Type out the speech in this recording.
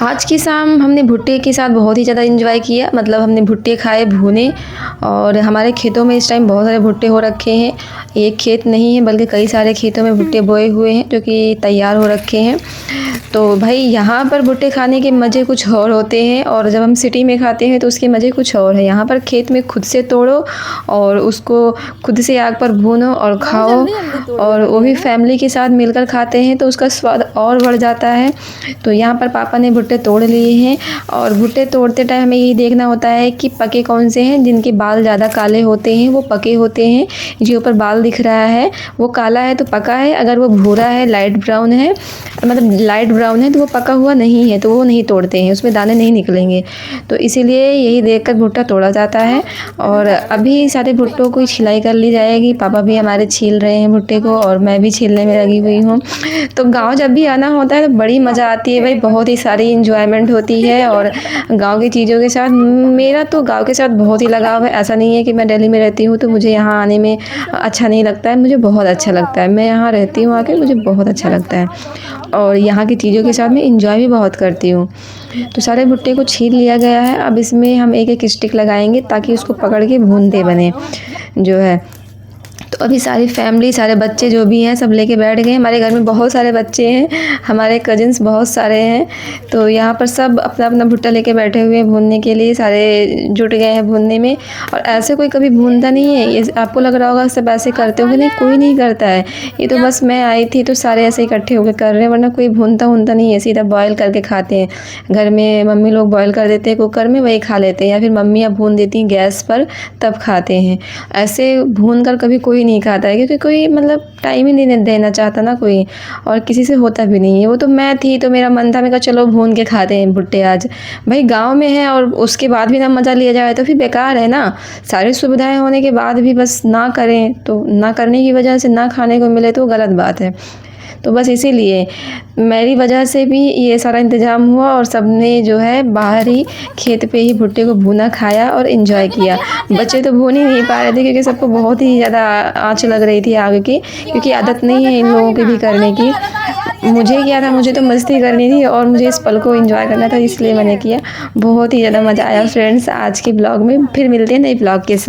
आज की शाम हमने भुट्टे के साथ बहुत ही ज़्यादा एंजॉय किया। मतलब हमने भुट्टे खाए भुने, और हमारे खेतों में इस टाइम बहुत सारे भुट्टे हो रखे हैं। एक खेत नहीं है बल्कि कई सारे खेतों में भुट्टे बोए हुए हैं जो कि तैयार हो रखे हैं। तो भाई यहाँ पर भुट्टे खाने के मज़े कुछ और होते हैं, और जब हम सिटी में खाते हैं तो उसके मज़े कुछ और है। यहाँ पर खेत में खुद से तोड़ो और उसको खुद से आग पर भूनो और खाओ, और वो भी फैमिली के साथ मिलकर खाते हैं तो उसका स्वाद और बढ़ जाता है। तो यहाँ पर पापा ने भुट्टे तोड़ लिए हैं, और भुट्टे तोड़ते टाइम हमें यही देखना होता है कि पके कौन से हैं। जिनके बाल ज़्यादा काले होते हैं वो पके होते हैं। जो ऊपर बाल दिख रहा है वो काला है तो पका है, अगर वो भूरा है लाइट ब्राउन है, मतलब लाइट ब्राउन है तो वो पका हुआ नहीं है, तो वो नहीं तोड़ते हैं, उसमें दाने नहीं निकलेंगे। तो इसीलिए यही देखकर भुट्टा तोड़ा जाता है। और अभी सारे भुट्टों की छिलाई कर ली जाएगी। पापा भी हमारे छील रहे हैं भुट्टे को, और मैं भी छीलने में लगी हुई हूँ। तो गाँव जब भी आना होता है तो बड़ी मज़ा आती है भाई, बहुत ही सारी इंजॉयमेंट होती है। और गाँव की चीज़ों के साथ मेरा तो गाँव के साथ बहुत ही लगाव है। ऐसा नहीं है कि मैं दिल्ली में रहती हूँ तो मुझे यहाँ आने में अच्छा नहीं लगता है, मुझे बहुत अच्छा लगता है। मैं यहाँ रहती हूँ आके, मुझे बहुत अच्छा लगता है, और यहाँ की चीज़ों के साथ मैं इंजॉय भी बहुत करती हूँ। तो सारे भुट्टे को छील लिया गया है। अब इसमें हम एक एक स्टिक लगाएंगे ताकि उसको पकड़ के भूनते बने जो है। तो अभी सारी फैमिली, सारे बच्चे जो भी हैं सब लेके बैठ गए। हमारे घर में बहुत सारे बच्चे हैं, हमारे कजिन्स बहुत सारे हैं। तो यहाँ पर सब अपना अपना भुट्टा लेके बैठे हुए हैं भूनने के लिए, सारे जुट गए हैं भूनने में। और ऐसे कोई कभी भूनता नहीं है, ये आपको लग रहा होगा सब ऐसे करते होंगे, नहीं कोई नहीं करता है। ये तो बस मैं आई थी तो सारे ऐसे इकट्ठे होकर कर रहे हैं, वरना कोई भूनता भूनता नहीं है, सीधा बॉयल करके खाते हैं। घर में मम्मी लोग बॉयल कर देते हैं कुकर में, वही खा लेते हैं, या फिर मम्मियाँ भून देती हैं गैस पर तब खाते हैं। ऐसे भून कर कभी कोई नहीं खाता है, क्योंकि कोई मतलब टाइम ही नहीं देना चाहता ना कोई, और किसी से होता भी नहीं है। वो तो मैं थी तो मेरा मन था, मैं कहा चलो भून के खाते हैं भुट्टे आज। भाई गांव में है और उसके बाद भी ना मज़ा लिया जाए तो फिर बेकार है ना। सारी सुविधाएं होने के बाद भी बस ना करें, तो ना करने की वजह से ना खाने को मिले तो गलत बात है। तो बस इसीलिए मेरी वजह से भी ये सारा इंतज़ाम हुआ, और सबने जो है बाहर ही खेत पे ही भुट्टे को भुना खाया और इन्जॉय किया। बच्चे तो भून ही नहीं पा रहे थे क्योंकि सबको बहुत ही ज़्यादा आँच लग रही थी आग की, क्योंकि आदत नहीं है इन लोगों की भी करने की। मुझे क्या था, मुझे तो मस्ती करनी थी और मुझे इस पल को एंजॉय करना था, इसलिए मैंने किया। बहुत ही ज़्यादा मज़ा आया फ्रेंड्स आज के ब्लॉग में। फिर मिलते हैं नए ब्लॉग के साथ।